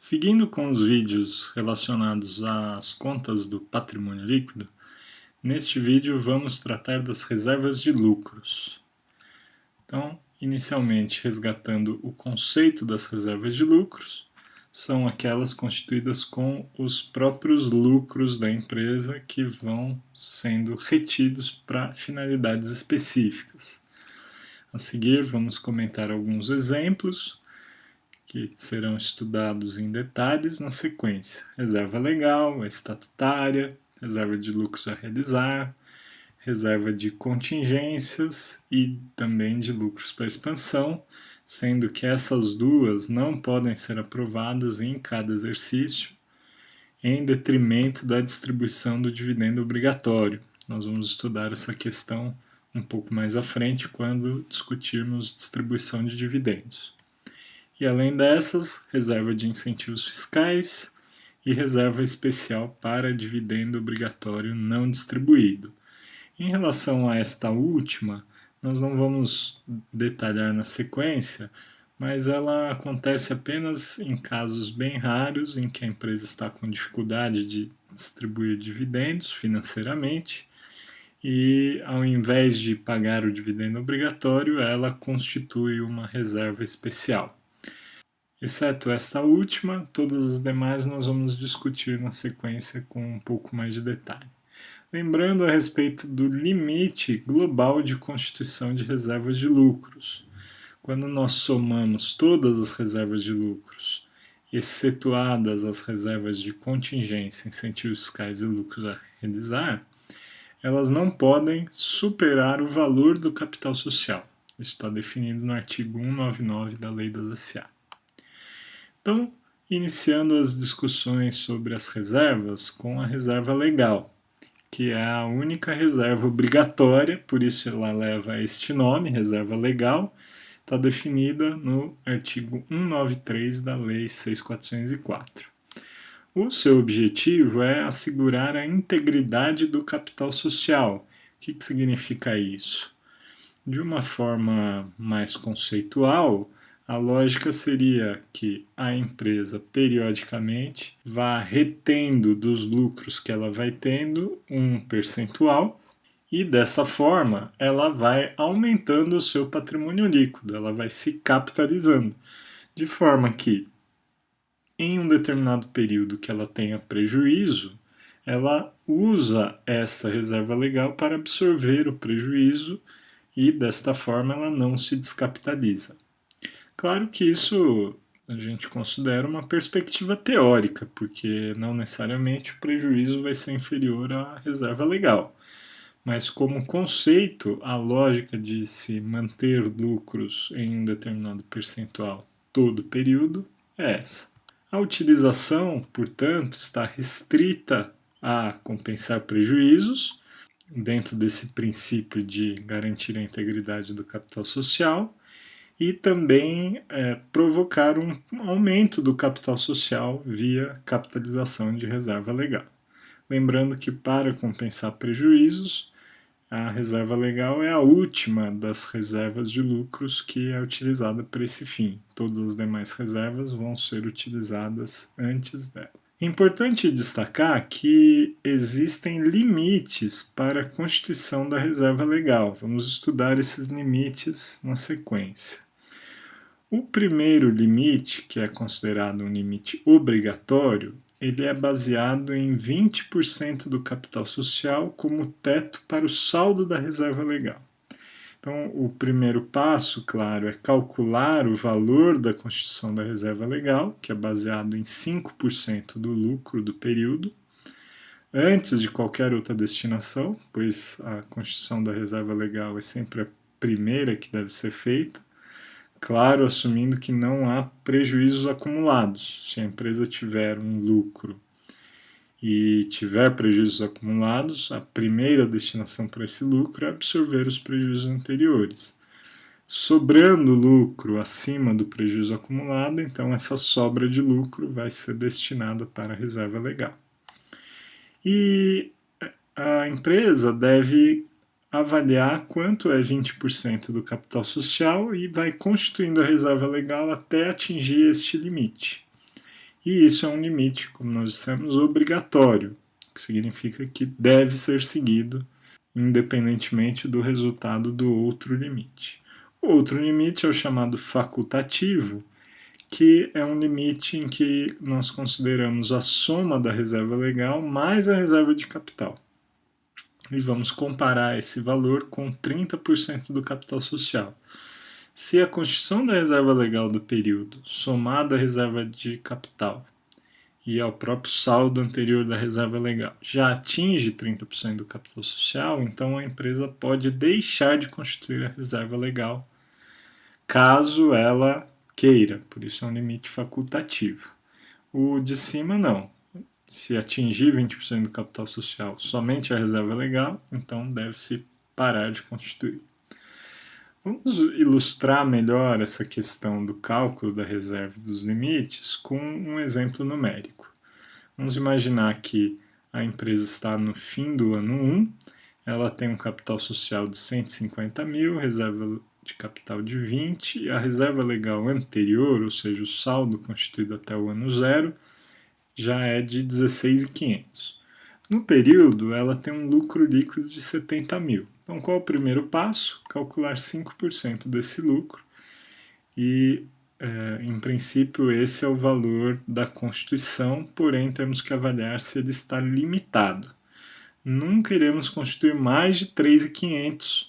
Seguindo com os vídeos relacionados às contas do patrimônio líquido, neste vídeo vamos tratar das reservas de lucros. Então, inicialmente resgatando o conceito das reservas de lucros, são aquelas constituídas com os próprios lucros da empresa que vão sendo retidos para finalidades específicas. A seguir, vamos comentar alguns exemplos que serão estudados em detalhes na sequência. Reserva legal, estatutária, reserva de lucros a realizar, reserva de contingências e também de lucros para expansão, sendo que essas duas não podem ser aprovadas em cada exercício, em detrimento da distribuição do dividendo obrigatório. Nós vamos estudar essa questão um pouco mais à frente, quando discutirmos distribuição de dividendos. E além dessas, reserva de incentivos fiscais e reserva especial para dividendo obrigatório não distribuído. Em relação a esta última, nós não vamos detalhar na sequência, mas ela acontece apenas em casos bem raros em que a empresa está com dificuldade de distribuir dividendos financeiramente e, ao invés de pagar o dividendo obrigatório, ela constitui uma reserva especial. Exceto esta última, todas as demais nós vamos discutir na sequência com um pouco mais de detalhe. Lembrando a respeito do limite global de constituição de reservas de lucros. Quando nós somamos todas as reservas de lucros, excetuadas as reservas de contingência, incentivos fiscais e lucros a realizar, elas não podem superar o valor do capital social. Isso está definido no artigo 199 da Lei das SA. Então, iniciando as discussões sobre as reservas com a reserva legal, que é a única reserva obrigatória, por isso ela leva este nome, reserva legal, está definida no artigo 193 da Lei 6.404. O seu objetivo é assegurar a integridade do capital social. O que significa isso? De uma forma mais conceitual, a lógica seria que a empresa, periodicamente, vá retendo dos lucros que ela vai tendo um percentual e, dessa forma, ela vai aumentando o seu patrimônio líquido, ela vai se capitalizando, de forma que, em um determinado período que ela tenha prejuízo, ela usa essa reserva legal para absorver o prejuízo e, desta forma, ela não se descapitaliza. Claro que isso a gente considera uma perspectiva teórica, porque não necessariamente o prejuízo vai ser inferior à reserva legal. Mas como conceito, a lógica de se manter lucros em um determinado percentual todo o período é essa. A utilização, portanto, está restrita a compensar prejuízos, dentro desse princípio de garantir a integridade do capital social, e também provocar um aumento do capital social via capitalização de reserva legal. Lembrando que, para compensar prejuízos, a reserva legal é a última das reservas de lucros que é utilizada para esse fim. Todas as demais reservas vão ser utilizadas antes dela. É importante destacar que existem limites para a constituição da reserva legal. Vamos estudar esses limites na sequência. O primeiro limite, que é considerado um limite obrigatório, ele é baseado em 20% do capital social como teto para o saldo da reserva legal. Então, o primeiro passo, claro, é calcular o valor da constituição da reserva legal, que é baseado em 5% do lucro do período, antes de qualquer outra destinação, pois a constituição da reserva legal é sempre a primeira que deve ser feita. Claro, assumindo que não há prejuízos acumulados. Se a empresa tiver um lucro e tiver prejuízos acumulados, a primeira destinação para esse lucro é absorver os prejuízos anteriores. Sobrando lucro acima do prejuízo acumulado, então essa sobra de lucro vai ser destinada para a reserva legal. E a empresa deve avaliar quanto é 20% do capital social e vai constituindo a reserva legal até atingir este limite. E isso é um limite, como nós dissemos, obrigatório, que significa que deve ser seguido independentemente do resultado do outro limite. O outro limite é o chamado facultativo, que é um limite em que nós consideramos a soma da reserva legal mais a reserva de capital. E vamos comparar esse valor com 30% do capital social. Se a constituição da reserva legal do período, somada à reserva de capital e ao próprio saldo anterior da reserva legal, já atinge 30% do capital social, então a empresa pode deixar de constituir a reserva legal, caso ela queira, por isso é um limite facultativo. O de cima não. Se atingir 20% do capital social somente a reserva legal, então deve-se parar de constituir. Vamos ilustrar melhor essa questão do cálculo da reserva e dos limites com um exemplo numérico. Vamos imaginar que a empresa está no fim do ano 1, ela tem um capital social de 150 mil, reserva de capital de 20, e a reserva legal anterior, ou seja, o saldo constituído até o ano 0, já é de 16.500. No período, ela tem um lucro líquido de 70 mil. Então, qual é o primeiro passo? Calcular 5% desse lucro. E, em princípio, esse é o valor da Constituição, porém temos que avaliar se ele está limitado. Nunca iremos constituir mais de 3.500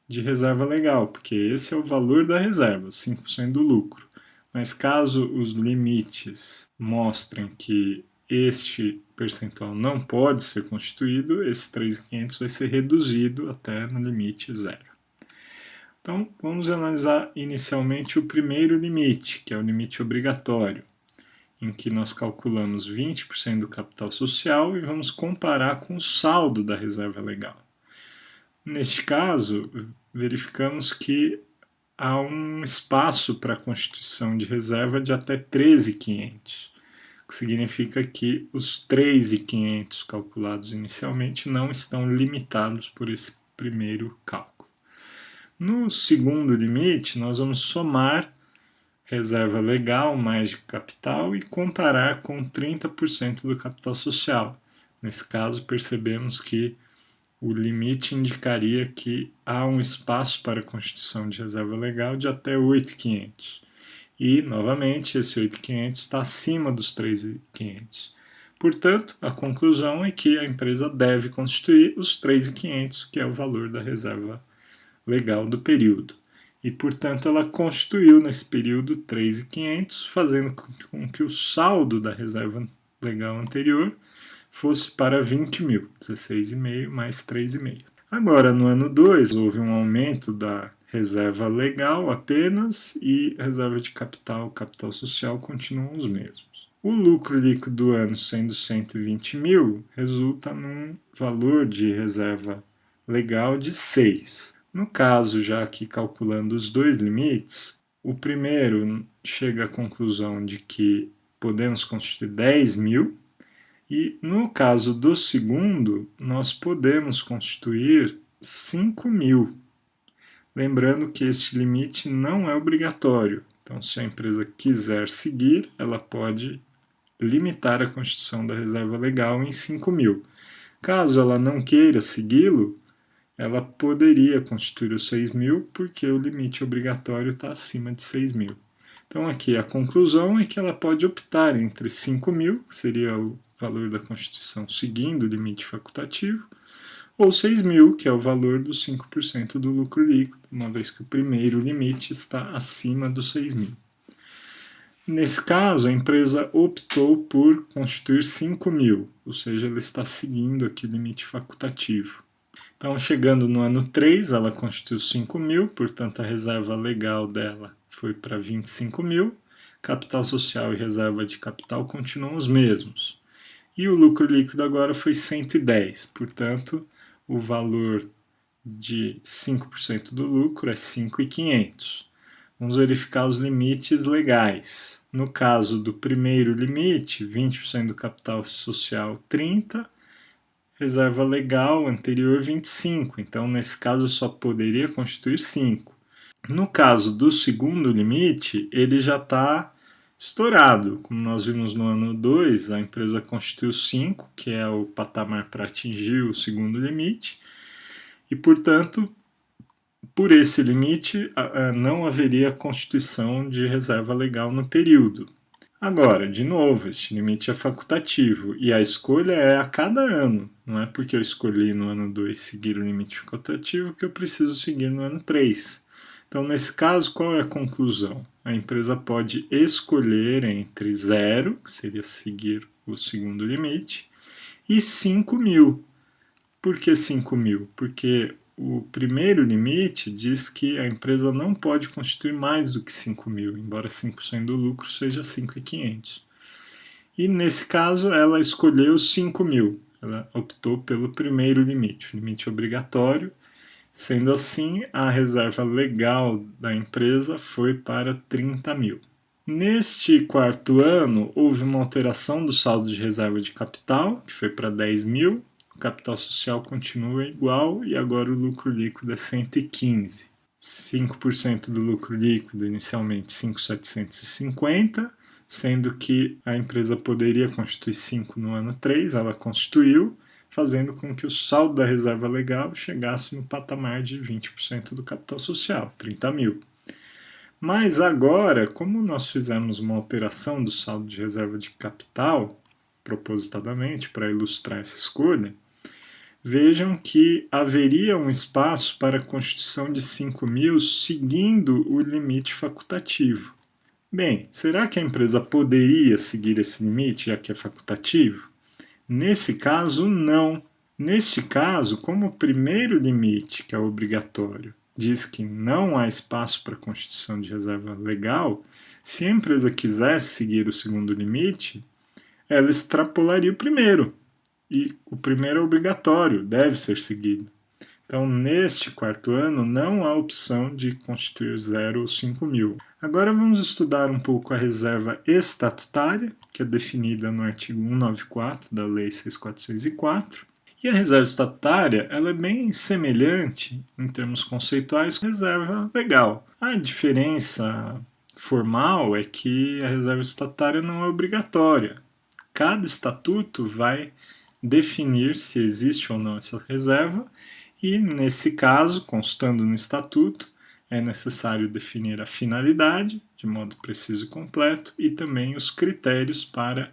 de reserva legal, porque esse é o valor da reserva, 5% do lucro. Mas caso os limites mostrem que este percentual não pode ser constituído, esse 3.500 vai ser reduzido até no limite zero. Então, vamos analisar inicialmente o primeiro limite, que é o limite obrigatório, em que nós calculamos 20% do capital social e vamos comparar com o saldo da reserva legal. Neste caso, verificamos que há um espaço para a constituição de reserva de até 13.500, que significa que os 3.500 calculados inicialmente não estão limitados por esse primeiro cálculo. No segundo limite, nós vamos somar reserva legal mais de capital e comparar com 30% do capital social. Nesse caso, percebemos que o limite indicaria que há um espaço para a constituição de reserva legal de até 8.500. E, novamente, esse 8.500 está acima dos 3.500. Portanto, a conclusão é que a empresa deve constituir os 3.500, que é o valor da reserva legal do período. E, portanto, ela constituiu nesse período 3.500, fazendo com que o saldo da reserva legal anterior fosse para 20 mil, 16,5 mais 3,5. Agora, no ano 2, houve um aumento da reserva legal apenas e reserva de capital, capital social continuam os mesmos. O lucro líquido do ano sendo 120 mil, resulta num valor de reserva legal de 6. No caso, já aqui calculando os dois limites, o primeiro chega à conclusão de que podemos constituir 10 mil, e no caso do segundo, nós podemos constituir 5 mil. Lembrando que este limite não é obrigatório. Então, se a empresa quiser seguir, ela pode limitar a constituição da reserva legal em 5 mil. Caso ela não queira segui-lo, ela poderia constituir os 6 mil, porque o limite obrigatório está acima de 6 mil. Então, aqui a conclusão é que ela pode optar entre 5 mil, que seria o valor da Constituição seguindo o limite facultativo, ou 6 mil, que é o valor dos 5% do lucro líquido, uma vez que o primeiro limite está acima dos 6 mil. Nesse caso, a empresa optou por constituir 5 mil, ou seja, ela está seguindo aqui o limite facultativo. Então, chegando no ano 3, ela constituiu 5 mil, portanto, a reserva legal dela foi para 25 mil, capital social e reserva de capital continuam os mesmos. E o lucro líquido agora foi 110, portanto, o valor de 5% do lucro é 5.500. Vamos verificar os limites legais. No caso do primeiro limite, 20% do capital social, 30, reserva legal anterior 25, então nesse caso eu só poderia constituir 5. No caso do segundo limite, ele já está estourado. Como nós vimos no ano 2, a empresa constituiu 5, que é o patamar para atingir o segundo limite, e, portanto, por esse limite, não haveria constituição de reserva legal no período. Agora, de novo, esse limite é facultativo e a escolha é a cada ano. Não é porque eu escolhi no ano 2 seguir o limite facultativo que eu preciso seguir no ano 3. Então, nesse caso, qual é a conclusão? A empresa pode escolher entre 0, que seria seguir o segundo limite, e 5.000. Por que 5.000? Porque o primeiro limite diz que a empresa não pode constituir mais do que 5.000, embora 5% do lucro seja 5.500. E nesse caso ela escolheu 5.000, ela optou pelo primeiro limite, o limite obrigatório. Sendo assim, a reserva legal da empresa foi para 30.000. Neste quarto ano, houve uma alteração do saldo de reserva de capital, que foi para 10.000, o capital social continua igual e agora o lucro líquido é 115. 5% do lucro líquido, inicialmente 5.750, sendo que a empresa poderia constituir 5 no ano 3, ela constituiu, fazendo com que o saldo da reserva legal chegasse no patamar de 20% do capital social, 30.000. Mas agora, como nós fizemos uma alteração do saldo de reserva de capital, propositadamente, para ilustrar essa escolha, vejam que haveria um espaço para a constituição de 5.000 seguindo o limite facultativo. Bem, será que a empresa poderia seguir esse limite, já que é facultativo? Nesse caso, não. Neste caso, como o primeiro limite, que é obrigatório, diz que não há espaço para a constituição de reserva legal, se a empresa quisesse seguir o segundo limite, ela extrapolaria o primeiro. E o primeiro é obrigatório, deve ser seguido. Então, neste quarto ano, não há opção de constituir 0 ou 5.000. Agora vamos estudar um pouco a reserva estatutária, que é definida no artigo 194 da Lei 6.404. E a reserva estatutária ela é bem semelhante, em termos conceituais, com a reserva legal. A diferença formal é que a reserva estatutária não é obrigatória. Cada estatuto vai definir se existe ou não essa reserva, e nesse caso, constando no estatuto, é necessário definir a finalidade, de modo preciso e completo, e também os critérios para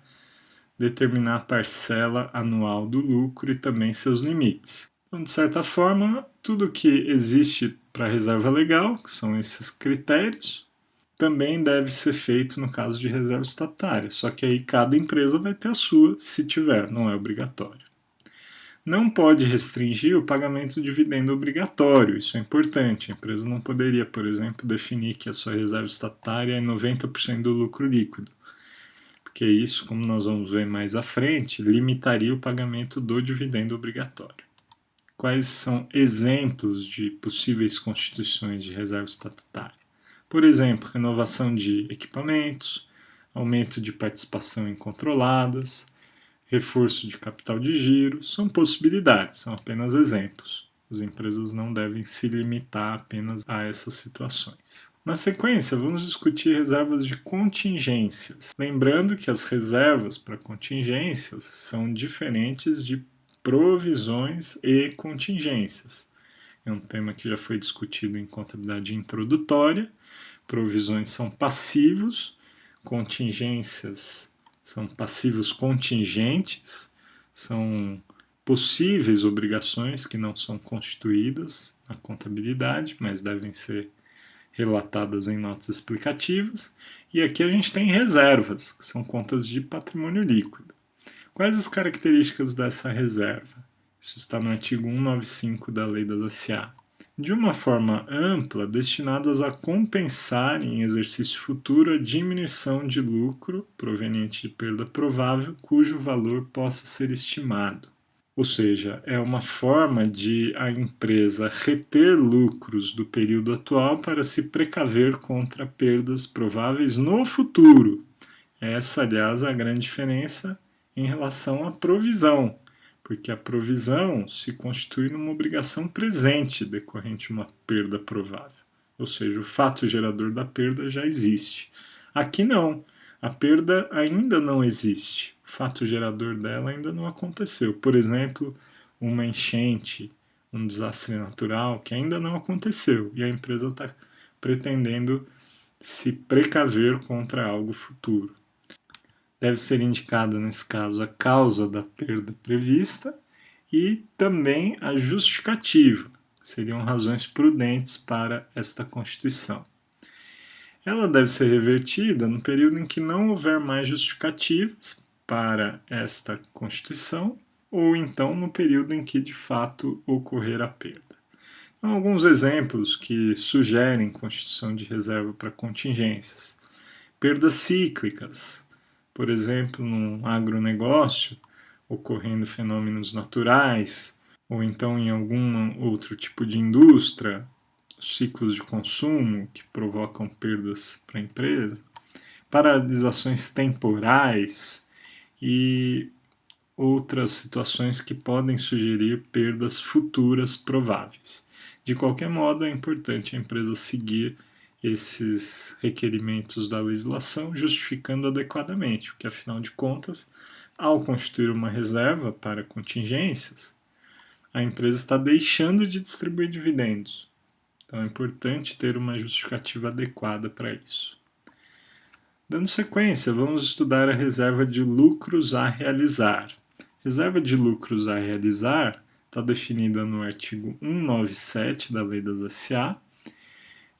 determinar a parcela anual do lucro e também seus limites. Então, de certa forma, tudo que existe para a reserva legal, que são esses critérios, também deve ser feito no caso de reserva estatutária, só que aí cada empresa vai ter a sua, se tiver, não é obrigatório. Não pode restringir o pagamento de dividendo obrigatório, isso é importante. A empresa não poderia, por exemplo, definir que a sua reserva estatutária é 90% do lucro líquido, porque isso, como nós vamos ver mais à frente, limitaria o pagamento do dividendo obrigatório. Quais são exemplos de possíveis constituições de reserva estatutária? Por exemplo, renovação de equipamentos, aumento de participação em controladas, reforço de capital de giro, são possibilidades, são apenas exemplos. As empresas não devem se limitar apenas a essas situações. Na sequência, vamos discutir reservas de contingências. Lembrando que as reservas para contingências são diferentes de provisões e contingências. É um tema que já foi discutido em contabilidade introdutória. Provisões são passivos, contingências são passivos contingentes, são possíveis obrigações que não são constituídas na contabilidade, mas devem ser relatadas em notas explicativas. E aqui a gente tem reservas, que são contas de patrimônio líquido. Quais as características dessa reserva? Isso está no artigo 195 da Lei das SA. De uma forma ampla, destinadas a compensar em exercício futuro a diminuição de lucro proveniente de perda provável cujo valor possa ser estimado. Ou seja, é uma forma de a empresa reter lucros do período atual para se precaver contra perdas prováveis no futuro. Essa, aliás, é a grande diferença em relação à provisão, porque a provisão se constitui numa obrigação presente decorrente de uma perda provável. Ou seja, o fato gerador da perda já existe. Aqui não. A perda ainda não existe, o fato gerador dela ainda não aconteceu. Por exemplo, uma enchente, um desastre natural que ainda não aconteceu e a empresa está pretendendo se precaver contra algo futuro. Deve ser indicada, nesse caso, a causa da perda prevista e também a justificativa, seriam razões prudentes para esta constituição. Ela deve ser revertida no período em que não houver mais justificativas para esta constituição, ou então no período em que de fato ocorrer a perda. Então, alguns exemplos que sugerem constituição de reserva para contingências. Perdas cíclicas, por exemplo, num agronegócio, ocorrendo fenômenos naturais, ou então em algum outro tipo de indústria, ciclos de consumo que provocam perdas para a empresa, paralisações temporais e outras situações que podem sugerir perdas futuras prováveis. De qualquer modo, é importante a empresa seguir esses requerimentos da legislação, justificando adequadamente, porque afinal de contas, ao constituir uma reserva para contingências, a empresa está deixando de distribuir dividendos. Então é importante ter uma justificativa adequada para isso. Dando sequência, vamos estudar a reserva de lucros a realizar. Reserva de lucros a realizar está definida no artigo 197 da Lei das SA.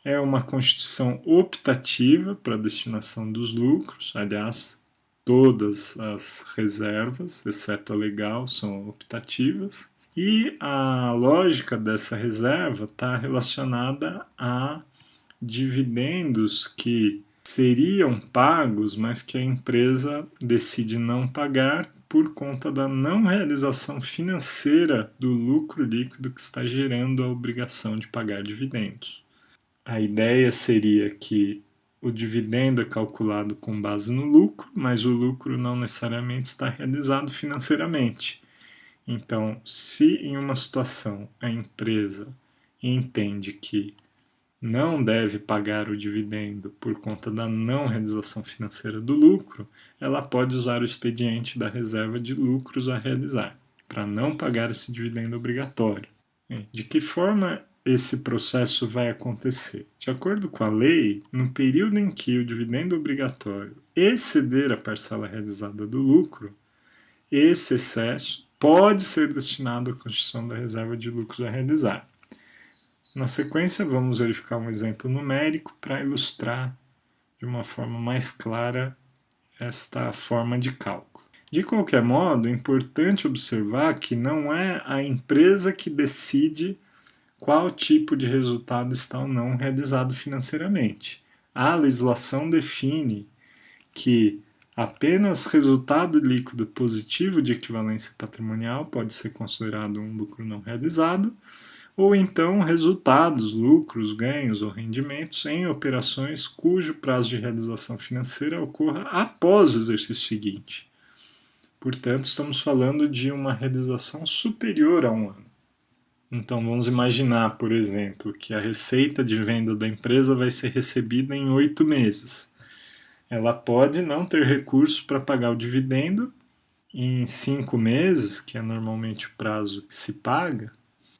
É uma constituição optativa para a destinação dos lucros, aliás, todas as reservas, exceto a legal, são optativas. E a lógica dessa reserva está relacionada a dividendos que seriam pagos, mas que a empresa decide não pagar por conta da não realização financeira do lucro líquido que está gerando a obrigação de pagar dividendos. A ideia seria que o dividendo é calculado com base no lucro, mas o lucro não necessariamente está realizado financeiramente. Então, se em uma situação a empresa entende que não deve pagar o dividendo por conta da não realização financeira do lucro, ela pode usar o expediente da reserva de lucros a realizar, para não pagar esse dividendo obrigatório. De que forma esse processo vai acontecer? De acordo com a lei, no período em que o dividendo obrigatório exceder a parcela realizada do lucro, esse excesso pode ser destinado à constituição da reserva de lucros a realizar. Na sequência, vamos verificar um exemplo numérico para ilustrar de uma forma mais clara esta forma de cálculo. De qualquer modo, é importante observar que não é a empresa que decide qual tipo de resultado está ou não realizado financeiramente. A legislação define que apenas resultado líquido positivo de equivalência patrimonial pode ser considerado um lucro não realizado, ou então resultados, lucros, ganhos ou rendimentos em operações cujo prazo de realização financeira ocorra após o exercício seguinte. Portanto, estamos falando de uma realização superior a um ano. Então, vamos imaginar, por exemplo, que a receita de venda da empresa vai ser recebida em 8 meses. Ela pode não ter recurso para pagar o dividendo em 5 meses, que é normalmente o prazo que se paga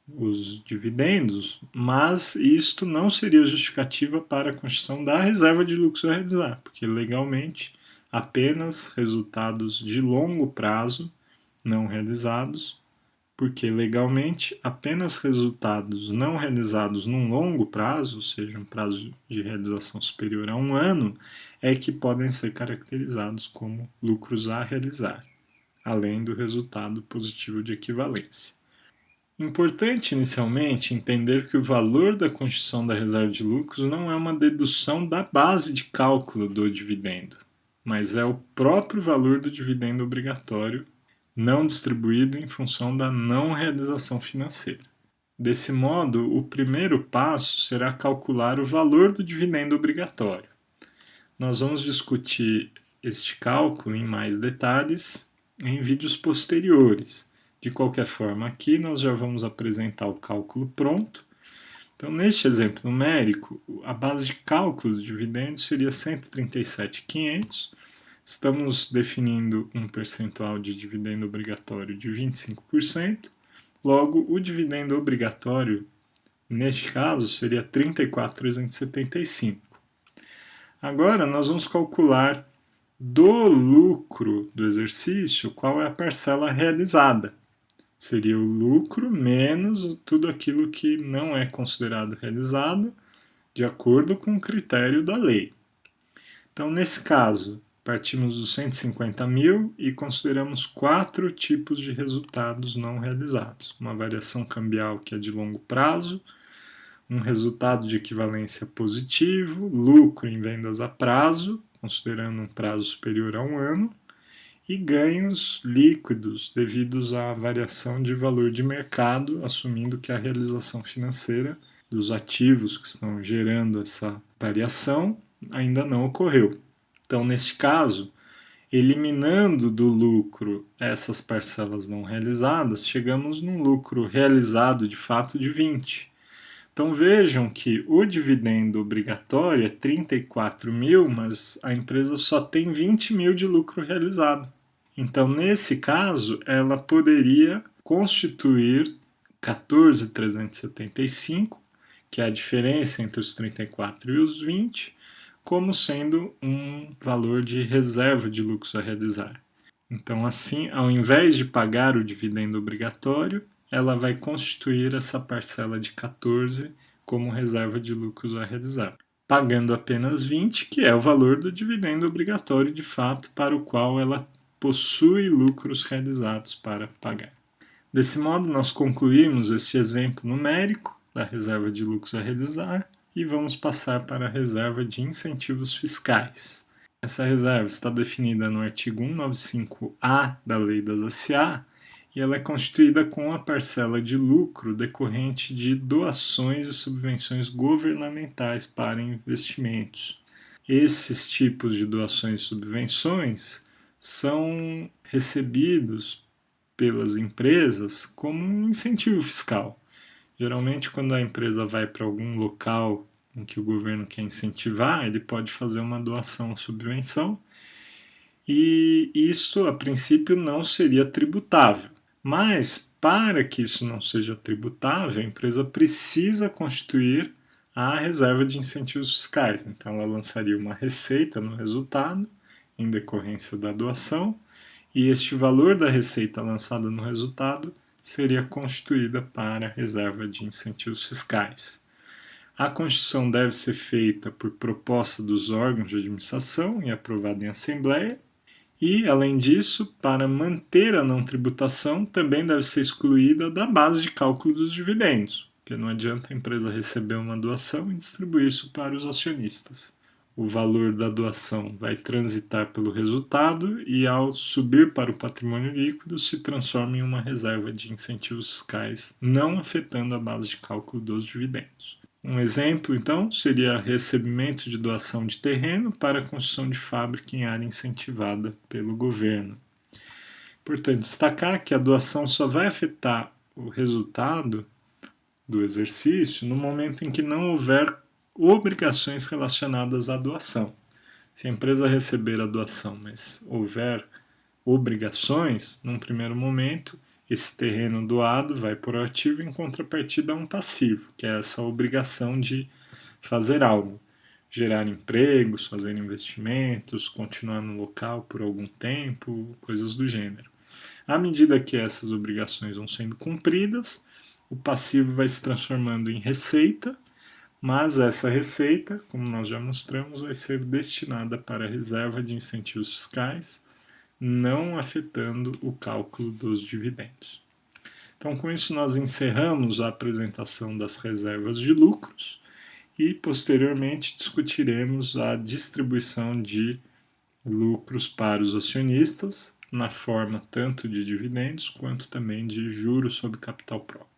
os dividendos, mas isto não seria justificativa para a constituição da reserva de lucros a realizar, porque legalmente apenas resultados de longo prazo não realizados, porque legalmente apenas resultados não realizados num longo prazo, ou seja, um prazo de realização superior a um ano, é que podem ser caracterizados como lucros a realizar, além do resultado positivo de equivalência. Importante inicialmente entender que o valor da constituição da reserva de lucros não é uma dedução da base de cálculo do dividendo, mas é o próprio valor do dividendo obrigatório não distribuído em função da não realização financeira. Desse modo, o primeiro passo será calcular o valor do dividendo obrigatório. Nós vamos discutir este cálculo em mais detalhes em vídeos posteriores. De qualquer forma, aqui nós já vamos apresentar o cálculo pronto. Então, neste exemplo numérico, a base de cálculo do dividendo seria 137.500, Estamos definindo um percentual de dividendo obrigatório de 25%, logo o dividendo obrigatório, neste caso, seria 34.375. Agora nós vamos calcular do lucro do exercício qual é a parcela realizada. Seria o lucro menos tudo aquilo que não é considerado realizado, de acordo com o critério da lei. Então, nesse caso, partimos dos 150 mil e consideramos 4 tipos de resultados não realizados. Uma variação cambial que é de longo prazo, um resultado de equivalência positivo, lucro em vendas a prazo, considerando um prazo superior a um ano, e ganhos líquidos devidos à variação de valor de mercado, assumindo que a realização financeira dos ativos que estão gerando essa variação ainda não ocorreu. Então, neste caso, eliminando do lucro essas parcelas não realizadas, chegamos num lucro realizado de fato de 20. Então vejam que o dividendo obrigatório é 34 mil, mas a empresa só tem 20 mil de lucro realizado. Então, nesse caso, ela poderia constituir 14.375, que é a diferença entre os 34 e os 20, como sendo um valor de reserva de lucros a realizar. Então, assim, ao invés de pagar o dividendo obrigatório, ela vai constituir essa parcela de 14 como reserva de lucros a realizar, pagando apenas 20, que é o valor do dividendo obrigatório de fato para o qual ela possui lucros realizados para pagar. Desse modo, nós concluímos esse exemplo numérico da reserva de lucros a realizar e vamos passar para a reserva de incentivos fiscais. Essa reserva está definida no artigo 195-A da Lei das SA e ela é constituída com a parcela de lucro decorrente de doações e subvenções governamentais para investimentos. Esses tipos de doações e subvenções são recebidos pelas empresas como um incentivo fiscal. Geralmente, quando a empresa vai para algum local em que o governo quer incentivar, ele pode fazer uma doação ou subvenção, e isso, a princípio, não seria tributável. Mas, para que isso não seja tributável, a empresa precisa constituir a reserva de incentivos fiscais. Então, ela lançaria uma receita no resultado, em decorrência da doação, e este valor da receita lançada no resultado seria constituída para a reserva de incentivos fiscais. A constituição deve ser feita por proposta dos órgãos de administração e aprovada em assembleia, e, além disso, para manter a não tributação, também deve ser excluída da base de cálculo dos dividendos, porque não adianta a empresa receber uma doação e distribuir isso para os acionistas. O valor da doação vai transitar pelo resultado e, ao subir para o patrimônio líquido, se transforma em uma reserva de incentivos fiscais, não afetando a base de cálculo dos dividendos. Um exemplo, então, seria recebimento de doação de terreno para a construção de fábrica em área incentivada pelo governo. Importante destacar que a doação só vai afetar o resultado do exercício no momento em que não houver obrigações relacionadas à doação. Se a empresa receber a doação, mas houver obrigações, num primeiro momento, esse terreno doado vai por ativo em contrapartida a um passivo, que é essa obrigação de fazer algo, gerar empregos, fazer investimentos, continuar no local por algum tempo, coisas do gênero. À medida que essas obrigações vão sendo cumpridas, o passivo vai se transformando em receita, mas essa receita, como nós já mostramos, vai ser destinada para a reserva de incentivos fiscais, não afetando o cálculo dos dividendos. Então, com isso, nós encerramos a apresentação das reservas de lucros e, posteriormente, discutiremos a distribuição de lucros para os acionistas, na forma tanto de dividendos quanto também de juros sobre capital próprio.